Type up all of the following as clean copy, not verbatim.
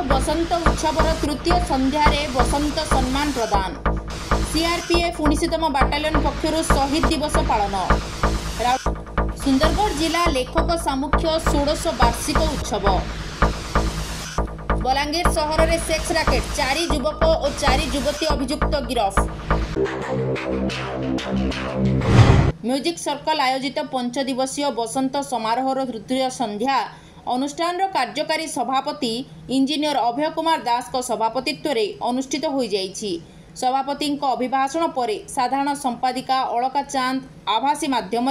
बसंत उत्सवर तृतीय संध्यारे बसंत सम्मान प्रदान। सीआरपीएफ 19तम बाटालियन पक्षरु शहीद दिवस पालन। सुंदरगढ़ जिला लेखक सामुख्य 16 वार्षिक उत्सव। बलांगीर सहर में सेक्स राकेट 4 युवक और 4 युवती अभियुक्त गिरफ। म्यूजिक सर्कल आयोजित 5 दिवसीय बसंत समारोहर तृतीय संध्या अनुष्ठान कार्यकारी सभापति इंजीनियर अभय कुमार दास को सभापतित्व में अनुष्ठित हो जाइछि। सभापति अभिभाषण पर साधारण संपादिका अलका चांद आभासी माध्यम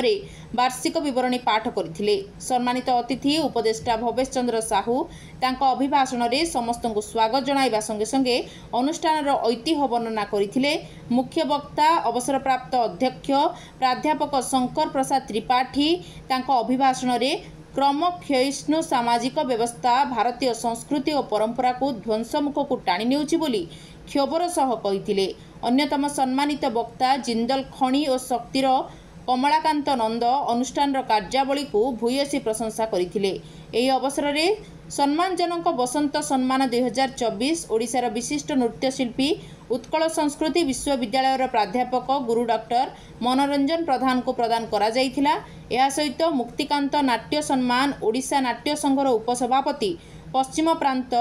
वार्षिक विवरणी पाठ करथिले। सम्मानित अतिथि उपदेष्टा भवेश चंद्र साहू तांको अभिभाषण में समस्त को स्वागत जणाइबा संगे संगे अनुष्ठान ऐतिह्य वर्णना करथिले। मुख्य वक्ता अवसरप्राप्त अध्यक्ष प्राध्यापक शंकर प्रसाद त्रिपाठी तांको अभिभाषण में क्रमक्षयिष्णु सामाजिक व्यवस्था भारतीय संस्कृति और परंपरा को ध्वंसमुख को टाणी नेउछि बोली क्षोभर सह कहिथिले। अन्यतम सम्मानित वक्ता जिंदल खणी और शक्तिर कमलाकांत नंद अनुष्ठान कार्यावली को भूयसी प्रशंसा करथिले। एही अवसर में सम्मानजनक बसंत सम्मान 2024 ओडिशार विशिष्ट नृत्यशिल्पी उत्कल संस्कृति विश्वविद्यालय प्राध्यापक गुरु डॉक्टर मनोरंजन प्रधान को प्रदान करा जाइथिला। एहा सहित मुक्तिकांत नाट्य सम्मान ओडिशा नाट्य संघर उपसभापति पश्चिम प्रांत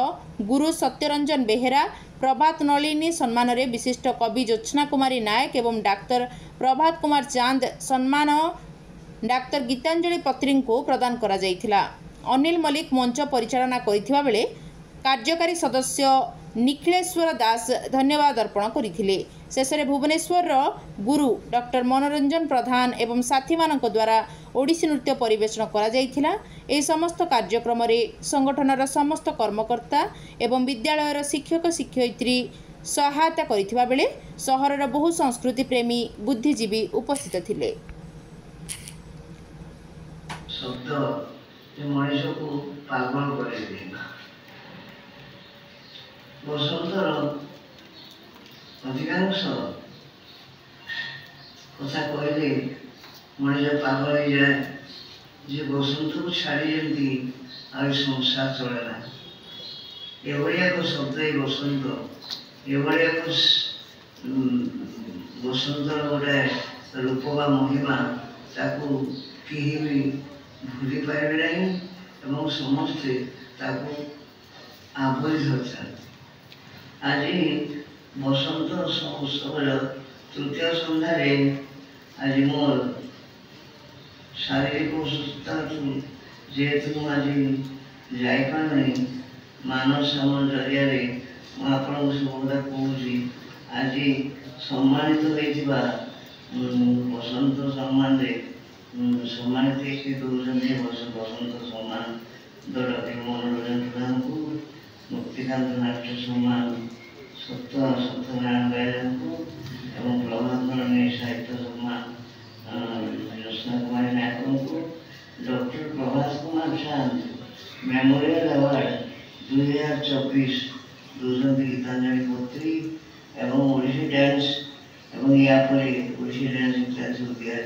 गुरु सत्यरंजन बेहेरा, प्रभात नलिनी सम्मान रे विशिष्ट कवि ज्योत्स्ना कुमारी नायक एवं डाक्टर प्रभात कुमार चांद सम्मान डाक्तर गीतांजलि पत्री को प्रदान करा जाइथिला। अनिल मलिक मंच परिचालना करिथिबा बेले कार्यकारी सदस्य निखिलेश्वर दास धन्यवाद अर्पण करथिले। शेषे भुवनेश्वर गुरु डॉक्टर मनोरंजन प्रधान एवं साथी मानक द्वारा ओडिसी नृत्य परिवेषण करा जाइथिला। एही समस्त कार्यक्रम रे संगठनर समस्त कर्मकर्ता एवं विद्यालयर शिक्षक शिक्षयित्री सहायता करिथिबा बेले सहरर बहु संस्कृति प्रेमी बुद्धिजीवी उपस्थित थिले। मनीष को पागल कर बसंतर अधिकांश कथा कहले मनीष पागल हो जाए। जे बसंत को छाड़ी जमी आ संसार चलेना एभलिया एक शब्द बसंत एभलिया एक बसंतर गोटे रूप बा महिमा ताकू केही भी भूली पारे नहीं समस्ते आवरी धरता। आज बसंत उत्सव तृतीय संध्यारे आज मोर शारीरिक असुस्थता जेहेतु मुझे जापारे मानव सामन जरिया आपको सबुदा कहूँ आज सम्मानित होता बसंत सम्मान सम्मानित दौरान बसंत सम्मान डॉक्टर मनोरंजन प्रधान को, मुक्तिकांत नाट्य सम्मान सत्यनारायण बेहेरा को एवं प्रभात नलिनी साहित्य सम्मान ज्योत्स्ना कुमारी नायक को, डॉक्टर प्रभात कुमार चांद मेमोरियल अवार्ड 2024 दूसरी गीतांजलि पत्री एवं ओडिसी डांस एवं या ओडिसी डांस इत्यादि दिया।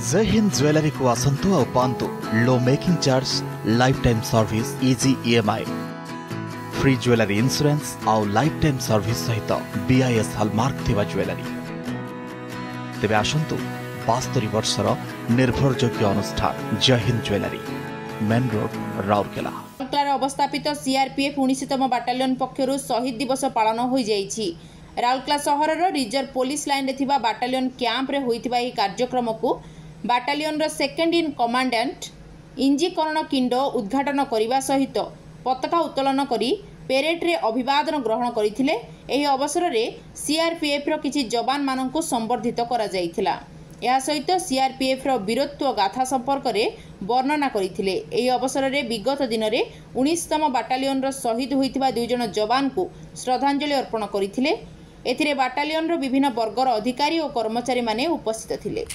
जय हिंद ज्वेलरी को आसंतु और पांतु low making charge life time service easy EMI free jewellery insurance और लाइफ टाइम सर्विस सहित बीआईएस हॉलमार्क थिबा ज्वेलरी तेबे आसंतु 72 वर्षर निर्भरयोग्य अनुष्ठान Jai Hind jewellery main road Rourkela. Rourkela अवस्थापित सीआरपीएफ 19तम बाटालियन पक्षरु शहीद दिवस पालन हो जाइछि। राउरकेला सहरर रिजर्व पुलिस लाइन रे थिबा बाटालियन कैंप रे होइथिबा एही कार्यक्रम को बाटालियन रो सेकेंड इन कमांडेंट इंजीकरण किंड उद्घाटन करने सहित पताका उत्तोलन करी पेरेड रे अभिवादन ग्रहण करथिले। एही अवसर रे सीआरपीएफ रो किछि जवान माननकु संबर्धित करा जाइथिला। या सहित सीआरपीएफ रो वीरत्व गाथा संपर्क रे वर्णना करथिले। एही अवसर रे विगत दिन रे 19तम बाटालियन रो शहीद होइथिबा 2 जण जवान को श्रद्धांजलि अर्पण करथिले। एथिरे बाटालियन रो विभिन्न वर्गर अधिकारी और कर्मचारी माने उपस्थित थिले।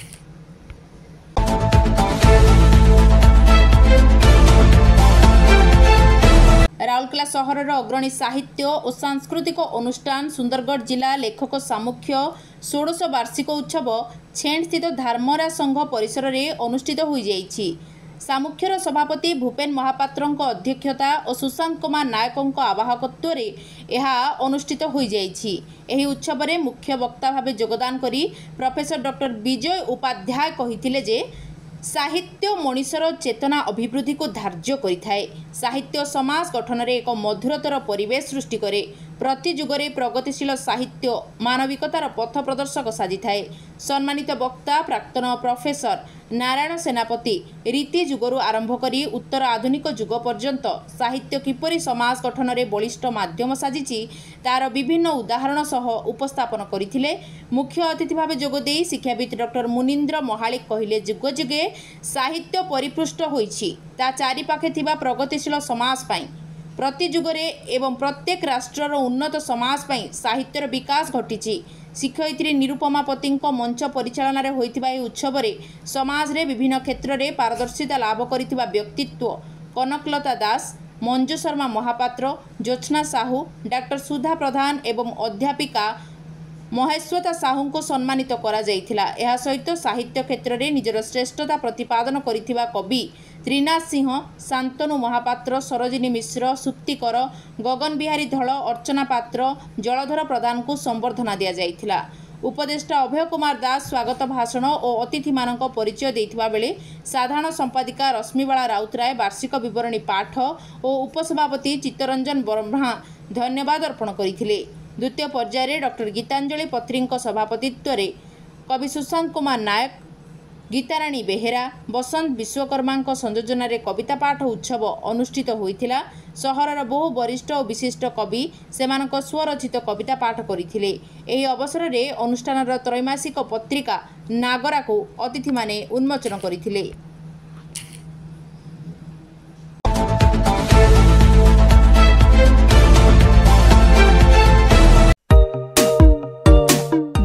सहरर अग्रणी साहित्य और सांस्कृतिक अनुष्ठान सुंदरगढ़ जिला लेखक सामुख्य 16 वार्षिक उत्सव छेण स्थित धारमरा संघ परिसर में अनुष्ठित हो जाइछि। सामुख्यर सभापति भूपेन महापात्रଙ୍କ अध्यक्षता और सुशांत कुमार नायकଙ୍କ आवाहकत्व यह अनुष्ठित हो जाइछि। एही उत्सव में मुख्य वक्ता भाव योगदान करी प्रोफेसर डॉक्टर विजय उपाध्याय कहिथिले जे साहित्य मनीषर चेतना अभिवृद्धि को धार्य करिथाए। साहित्य समाज गठन में एक मधुरतर परिवेश सृष्टि करे। प्रति जुगरे प्रगतिशील साहित्य मानविकतार पथ प्रदर्शक साजिथाए। सम्मानित वक्ता प्राक्तन प्रोफेसर नारायण सेनापति रीति जुगरू आरंभ करी उत्तर आधुनिक जुग पर्यंत साहित्य किपरि समाज गठन में बलिष्ठ माध्यम साजिछि तार विभिन्न उदाहरण सह उपस्थापन करथिले। मुख्य अतिथि भाव जोगदे शिक्षाविद डॉक्टर मुनीन्द्र महालिक कहिले जुग जुगे साहित्य परिपृष्ट होइछि ता चारि पाखे थिबा प्रगतिशील समाज पाई प्रति जुगरे एवं प्रत्येक राष्ट्रर उन्नत समाज पाई साहित्यर विकास घटिछि। शिक्षयित्री निरुपमा पतिଙ୍କ मंच परिचालन में होइथिबा ए उत्सव रे समाज रे विभिन्न क्षेत्र में पारदर्शिता लाभ करिथिबा व्यक्तित्व कनकलता दास, मंजू शर्मा महापात्र, ज्योत्स्ना साहू, डॉक्टर सुधा प्रधान एवं अध्यापिका महेश्वता साहू को सम्मानित करा जाइथिला। एहा सहित साहित्य क्षेत्र में निजर श्रेष्ठता प्रतिपादन करिथिबा कवि त्रिनाथ सिंह, शांतनु महापात्र, सरोजिनी मिश्र, सुप्तिकर, गगन बिहारी धल, अर्चना पात्र, जलधर प्रधान को संबर्धना दिया जाइथिला। उपदेष्टा अभय कुमार दास स्वागत भाषण और अतिथि मानक परिचय देथिबा बेले साधारण संपादिका रश्मिबाला राउतराय वार्षिक विवरणी पाठ और उपसभापति चित्तरंजन ब्रह्मा धन्यवाद अर्पण करथिले। द्वितीय पर्यायर डॉक्टर गीतांजलि पत्रीଙ୍କ सभापतित्व रे कवि सुशांत कुमार नायक, गीताराणी बेहेरा, बसंत विश्वकर्मा संयोजन रे कविता पाठ उत्सव अनुष्ठित होइथिला। सहरर बहु वरिष्ठ और विशिष्ट कवि सेमानक स्वरचित कविता पाठ करथिले। एही अवसर रे अनुष्ठानर त्रैमासिक पत्रिका नागरा को अतिथि माने उन्मोचन करथिले।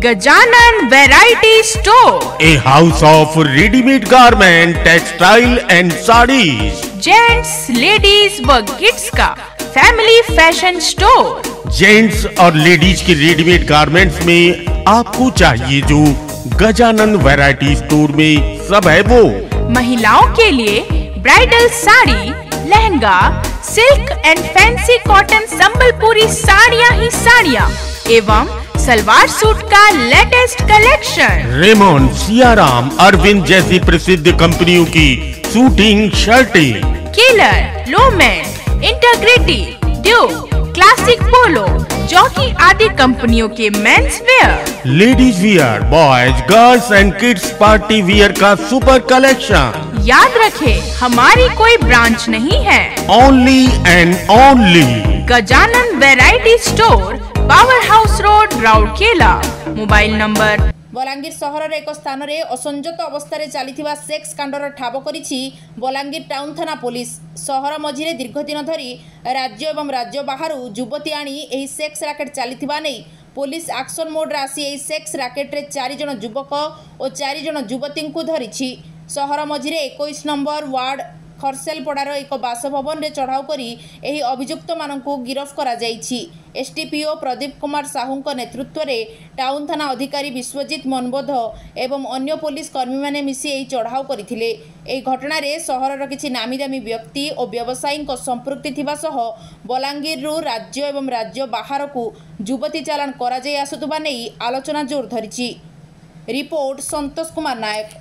Gajanan Variety Store, a house of ready-made garment, textile and sarees. Gents, ladies व किड्स का फैमिली फैशन स्टोर। जेंट्स और लेडीज के रेडीमेड गारमेंट्स में आपको चाहिए जो गजानन वैरायटी स्टोर में सब है वो। महिलाओं के लिए bridal sari, lehenga, silk and fancy cotton Sambalpuri साड़ियाँ ही साड़ियाँ एवं सलवार सूट का latest collection. Raymond, Siyaram, Arvind जैसी प्रसिद्ध कंपनियों की सूटिंग शर्टें, केलर, लोमेन, integrity, Duke, classic polo, Jockey आदि कंपनियों के men's wear, ladies wear, boys, girls and kids party wear का सुपर कलेक्शन। याद रखें, हमारी कोई ब्रांच नहीं है, only and only Gajanan variety store, power house road, Rourkela. Mobile number. Balangir सहर एक स्थान में असंजत अवस्था चली सेक्स कांडर ठाब करिछि बलांगीर टाउन थाना पुलिस। सहर मझिरे दीर्घदिन धरी राज्य एवं राज्य बाहर युवती आनी एही सेक्स राकेट चली नहीं पुलिस एक्शन मोड आसी एही सेक्स राकेट रे 4 जन युवक और 4 जन युवती को धरिछि। सहर मझिरे 21 नंबर वार्ड खरसेलपड़ार एक बासभवन में चढ़ाऊ करी एही अभियुक्त मानकु गिरफ करा जाइछि। एसटीपीओ प्रदीप कुमार साहू नेतृत्व में टाउन थाना अधिकारी विश्वजित मनबोध एवं अन्य पुलिस कर्मी माने मिसी एही चढ़ाऊ करथिले। एही घटना रे सहरर किछि नामीदामी व्यक्ति और व्यवसायी संपृक्ति थिबा सह बलांगीर राज्य एवं राज्य बाहर को युवती चालान करा जाय आसुतबा नै आलोचना जोर धरिछि। रिपोर्ट संतोष कुमार नायक।